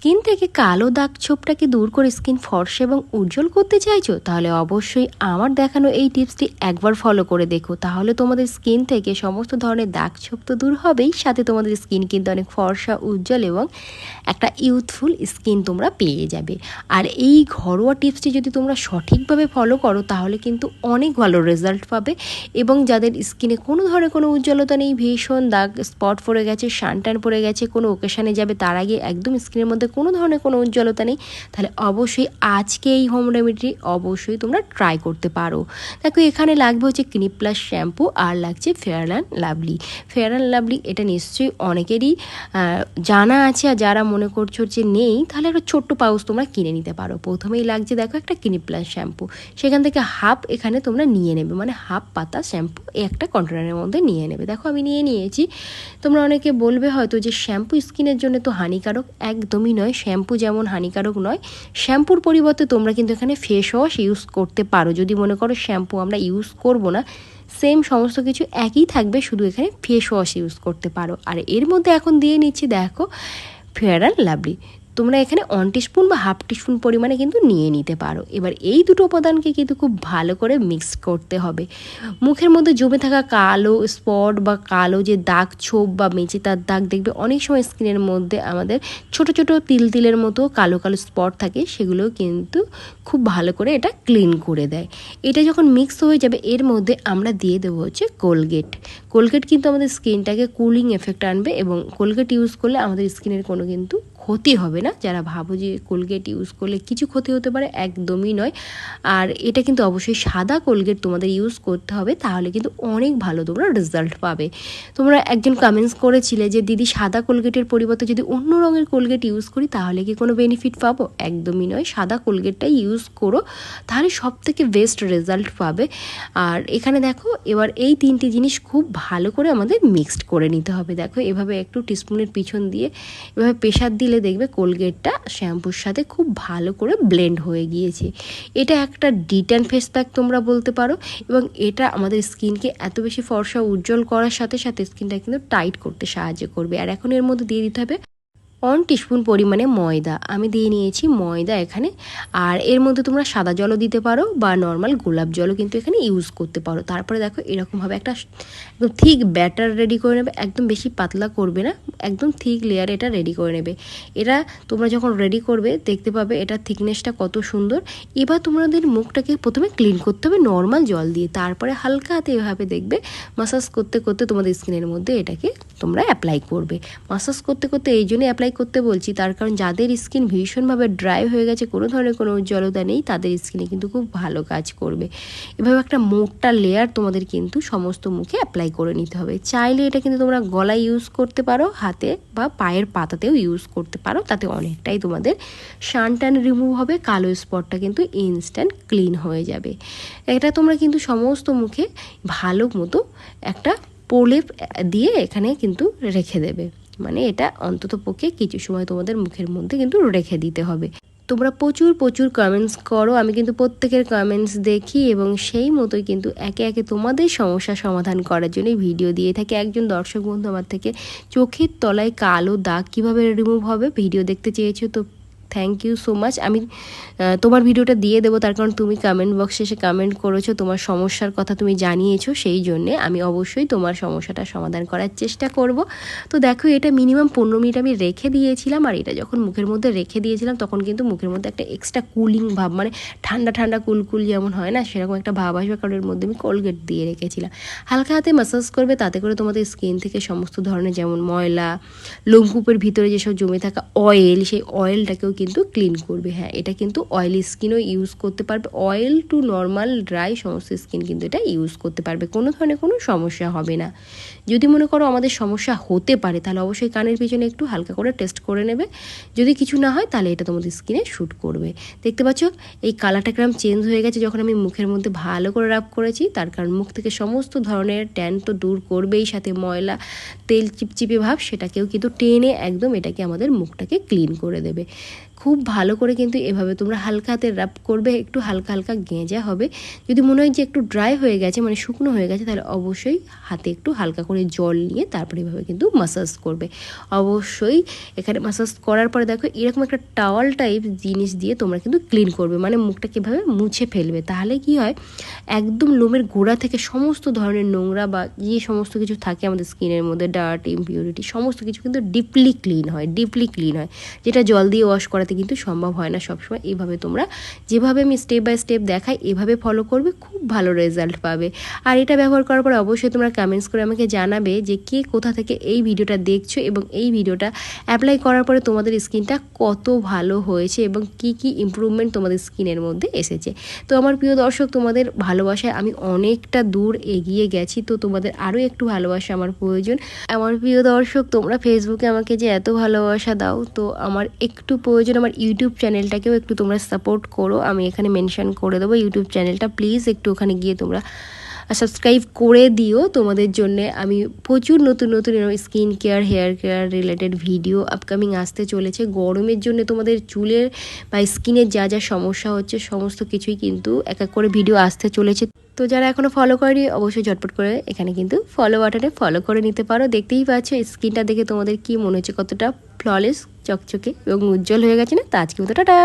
Skin থেকে কালো দাগ ছোপটাকে দূর করে স্কিন ফর্সা এবং উজ্জ্বল করতে চাইছো, তাহলে অবশ্যই আমার দেখানো এই টিপসটি একবার ফলো করে দেখো। তাহলে তোমাদের স্কিন থেকে সমস্ত ধরনের দাগ ছোপ তো দূর হবেই, সাথে তোমাদের স্কিন কিন্তু অনেক ফর্সা, উজ্জ্বল এবং একটা ইউথফুল স্কিন তোমরা পেয়ে যাবে। আর এই ঘরোয়া টিপসটি যদি তোমরা সঠিকভাবে ফলো করো তাহলে কিন্তু অনেক ভালো রেজাল্ট পাবে। এবং যাদের স্কিনে কোনো ধরনের কোনো উজ্জ্বলতা নেই, ভীষণ দাগ স্পট পড়ে গেছে, টান পড়ে গেছে, কোনো ওকেশানে যাবে তার আগে একদম স্কিনের মধ্যে কোনো ধরনের কোনো উজ্জ্বলতা নেই, তাহলে অবশ্যই আজকে এই হোম রেমেডি অবশ্যই তোমরা ট্রাই করতে পারো। দেখো এখানে লাগবে হচ্ছে ক্লিনিক প্লাস শ্যাম্পু, আর লাগছে fair and lovely. Fair and lovely এটা নিশ্চয়ই অনেকেরই জানা আছে, আর যারা মনে করছো যে নেই তাহলে একটা ছোট্ট পাউচ তোমরা কিনে নিতে পারো। প্রথমেই লাগছে দেখো একটা ক্লিনিক প্লাস শ্যাম্পু, সেখান থেকে হাফ এখানে তোমরা নিয়ে নেবে, মানে হাফ পাতা শ্যাম্পু একটা কন্টেনারের মধ্যে নিয়ে নেবে। দেখো আমি নিয়ে নিয়েছি। তোমরা অনেকে বলবে হয়তো যে শ্যাম্পু স্কিনের জন্য তো হানিকারক, একদমই নয়। শ্যাম্পু যেমন হানিকারক নয়, শ্যাম্পুর পরিবর্তে তোমরা কিন্তু এখানে ফেস ওয়াশ ইউজ করতে পারো। যদি মনে করো শ্যাম্পু আমরা ইউজ করব না, সেম সমস্ত কিছু একই থাকবে, শুধু এখানে ফেস ওয়াশ ইউজ করতে পারো। আর এর মধ্যে এখন দিয়ে নিচ্ছি দেখো ফেয়ার অ্যান্ড লাভলি। তোমরা এখানে 1 টিস্পুন বা হাফ টিস্পুন পরিমাণে কিন্তু নিয়ে নিতে পারো। এবার এই দুটো উপাদানকে কিন্তু খুব ভালো করে মিক্স করতে হবে। মুখের মধ্যে জমে থাকা কালো স্পট বা কালো যে দাগ ছোপ বা মেচেতার দাগ, দেখবে অনেক সময় স্কিনের মধ্যে আমাদের ছোট ছোট তিল তিলের মতো কালো কালো স্পট থাকে, সেগুলোও কিন্তু খুব ভালো করে এটা ক্লিন করে দেয়। এটা যখন মিক্স হয়ে যাবে এর মধ্যে আমরা দিয়ে দেবো হচ্ছে কোলগেট। কোলগেট কিন্তু আমাদের স্কিনটাকে কুলিং এফেক্ট আনবে, এবং কোলগেট ইউজ করলে আমাদের স্কিনের কোনো কিন্তু ক্ষতি হবে না। যারা ভাবো যে কোলগেট ইউজ করলে কিছু ক্ষতি হতে পারে, একদমই নয়। আর এটা কিন্তু অবশ্যই সাদা কোলগেট তোমাদের ইউজ করতে হবে, তাহলে কিন্তু অনেক ভালো তোমরা রেজাল্ট পাবে। তোমরা একজন কমেন্টস করেছিলে যে দিদি সাদা কোলগেটের পরিবর্তে যদি অন্য রঙের কোলগেট ইউজ করি তাহলে কি কোনো বেনিফিট পাবো? একদমই নয়, সাদা কোলগেটটাই ইউজ করো, তাহলে সব থেকে বেস্ট রেজাল্ট পাবে। আর এখানে দেখো এবার এই তিনটি জিনিস খুব ভালো করে আমাদের মিক্সড করে নিতে হবে। দেখো এভাবে একটু টিস্পুনের পিছন দিয়ে এভাবে প্রেশার দিলে দেখবে কোলগেটটা শ্যাম্পুর সাথে খুব ভালো করে ব্লেন্ড হয়ে গিয়েছে। এটা একটা ডিট্যান ফেস প্যাক তোমরা বলতে পারো, এবং এটা আমাদের স্কিনকে এত বেশি ফর্সা উজ্জ্বল করার সাথে সাথে স্কিনটা কিন্তু টাইট করতে সাহায্য করবে। আর এখন এর মধ্যে দিয়ে দিতে হবে 1 টিস্পুন পরিমাণে ময়দা। আমি দিয়ে নিয়েছি ময়দা এখানে। আর এর মধ্যে তোমরা সাদা জলও দিতে পারো বা নর্মাল গোলাপ জলও কিন্তু এখানে ইউজ করতে পারো। তারপরে দেখো এরকমভাবে একটা একদম থিক ব্যাটার রেডি করে নেবে, একদম বেশি পাতলা করবে না, একদম থিক লেয়ার এটা রেডি করে নেবে। এটা তোমরা যখন রেডি করবে দেখতে পাবে এটার থিকনেসটা কত সুন্দর। এবার তোমাদের মুখটাকে প্রথমে ক্লিন করতে হবে নর্মাল জল দিয়ে, তারপরে হালকা হাতে এভাবে দেখবে মাসাজ করতে করতে তোমাদের স্কিনের মধ্যে এটাকে তোমরা অ্যাপ্লাই করবে। মাসাজ করতে করতে এই জন্যই অ্যাপ্লাই করতে বলছি, তার কারণ যাদের স্কিন ভীষণভাবে ড্রাই হয়ে গেছে, কোনো ধরনের কোনো উজ্জ্বলতা নেই, তাদের স্কিনে কিন্তু খুব ভালো কাজ করবে। এভাবে একটা মোটা লেয়ার তোমাদের কিন্তু সমস্ত মুখে অ্যাপ্লাই করে নিতে হবে। চাইলে এটা কিন্তু তোমরা গলায় ইউজ করতে পারো, হাতে বা পায়ের পাতাতেও ইউজ করতে পারো, তাতে অনেকটাই তোমাদের টান রিমুভ হবে, কালো স্পটটা কিন্তু ইনস্ট্যান্ট ক্লিন হয়ে যাবে। এটা তোমরা কিন্তু সমস্ত মুখে ভালো মতো একটা প্রলেপ দিয়ে এখানে কিন্তু রেখে দেবে, মানে এটা অন্তত পক্ষে কিছু সময় তোমাদের মুখের মধ্যে কিন্তু রেখে দিতে হবে। তোমরা প্রচুর প্রচুর কমেন্টস করো, আমি কিন্তু প্রত্যেকের কমেন্টস দেখি এবং সেই মতোই কিন্তু একে একে তোমাদের সমস্যা সমাধান করার জন্য ভিডিও দিয়ে থাকি। একজন দর্শক বন্ধু আমার থেকে চোখের তলায় কালো দাগ কীভাবে রিমুভ হবে ভিডিও দেখতে চেয়েছো, তো থ্যাংক ইউ সো মাচ। আমি তোমার ভিডিওটা দিয়ে দেবো, তার কারণ তুমি কমেন্ট বক্সে এসে কমেন্ট করেছো, তোমার সমস্যার কথা তুমি জানিয়েছো, সেই জন্যে আমি অবশ্যই তোমার সমস্যাটা সমাধান করার চেষ্টা করব। তো দেখো এটা মিনিমাম 15 মিনিট আমি রেখে দিয়েছিলাম, আর এটা যখন মুখের মধ্যে রেখে দিয়েছিলাম তখন কিন্তু মুখের মধ্যে একটা এক্সট্রা কুলিং ভাব, মানে ঠান্ডা ঠান্ডা কুলকুল যেমন হয় না, সেরকম একটা ভাব আসবে, কারণ এর মধ্যে আমি কোলগেট দিয়ে রেখেছিলাম। হালকা হাতে ম্যাসাজ করবে, তাতে করে তোমাদের স্কিন থেকে সমস্ত ধরনের যেমন ময়লা, লোমকূপের ভিতরে যেসব জমে থাকা অয়েল, সেই অয়েলটাকেও কিন্তু ক্লিন করবে। হ্যাঁ, এটা কিন্তু অয়েলি স্কিনও ইউজ করতে পারবে, অয়েল টু নর্মাল ড্রাই সমস্ত স্কিন কিন্তু এটা ইউজ করতে পারবে, কোনো ধরনের কোনো সমস্যা হবে না। যদি মনে করো আমাদের সমস্যা হতে পারে তাহলে অবশ্যই কানের পিছনে একটু হালকা করে টেস্ট করে নেবে, যদি কিছু না হয় তাহলে এটা তোমাদের স্কিনে শ্যুট করবে। দেখতে পাচ্ছ এই কালারটা কিরকম চেঞ্জ হয়ে গেছে যখন আমি মুখের মধ্যে ভালো করে রাব করেছি, তার কারণ মুখ থেকে সমস্ত ধরনের ট্যান তো দূর করবেই, সাথে ময়লা তেল চিপচিপে ভাব সেটাকেও কিন্তু টেনে একদম এটাকে আমাদের মুখটাকে ক্লিন করে দেবে। খুব ভালো করে কিন্তু এভাবে তোমরা হালকা হাতে রাব করবে, একটু হালকা হালকা গেঁজা হবে। যদি মনে হয় যে একটু ড্রাই হয়ে গেছে, মানে শুকনো হয়ে গেছে, তাহলে অবশ্যই হাতে একটু হালকা করে জল নিয়ে তারপরে এভাবে কিন্তু মাসাজ করবে। অবশ্যই এখানে মাসাজ করার পরে দেখো এরকম একটা টাওয়াল টাইপ জিনিস দিয়ে তোমরা কিন্তু ক্লিন করবে, মানে মুখটা কীভাবে মুছে ফেলবে। তাহলে কি হয়, একদম লোমের গোড়া থেকে সমস্ত ধরনের নোংরা বা যে সমস্ত কিছু থাকে আমাদের স্কিনের মধ্যে, ডার্ট, ইমপিউরিটি, সমস্ত কিছু কিন্তু ডিপলি ক্লিন হয়, যেটা জল দিয়ে ওয়াশ করাতে কিন্তু সম্ভব হয় না সবসময়। এইভাবে তোমরা যেভাবে আমি স্টেপ বাই স্টেপ দেখাই এভাবে ফলো করবে, খুব ভালো রেজাল্ট পাবে। আর এটা ব্যবহার করার পরে অবশ্যই তোমরা কমেন্টস করে আমাকে জানাবে যে কে কোথা থেকে এই ভিডিওটা দেখছো এবং এই ভিডিওটা অ্যাপ্লাই করার পরে তোমাদের স্কিনটা কত ভালো হয়েছে এবং কি কি ইমপ্রুভমেন্ট তোমাদের স্কিনের মধ্যে এসেছে। তো আমার প্রিয় দর্শক, তোমাদের ভালোবাসায় আমি অনেকটা দূর এগিয়ে গেছি, তো তোমাদের আরও একটু ভালোবাসা আমার প্রয়োজন। আমার প্রিয় দর্শক, তোমরা ফেসবুকে আমাকে যে এত ভালোবাসা দাও, তো আমার একটু প্রয়োজন আমার ইউটিউব চ্যানেলটাকেও একটু তোমরা সাপোর্ট করো। আমি এখানে মেনশন করে দেবো ইউটিউব চ্যানেলটা, প্লিজ একটু ওখানে গিয়ে তোমরা সাবস্ক্রাইব করে দিও। তোমাদের জন্য আমি প্রচুর নতুন নতুন skin care, hair care related video upcoming আসতে চলেছে। গরমের জন্য তোমাদের চুলের বা স্কিনের যা যা সমস্যা হচ্ছে সমস্ত কিছুই কিন্তু এক এক করে ভিডিও আসতে চলেছে। তো যারা এখনও ফলো করেনি অবশ্যই ঝটপট করে এখানে কিন্তু ফলো বাটনে ফলো করে নিতে পারো। দেখতেই পাচ্ছ স্কিনটা দেখে তোমাদের কি মনে হচ্ছে, কতটা ফ্ললেস, চকচকে এবং উজ্জ্বল হয়ে গেছে না? তো আজকে মতো টাটা।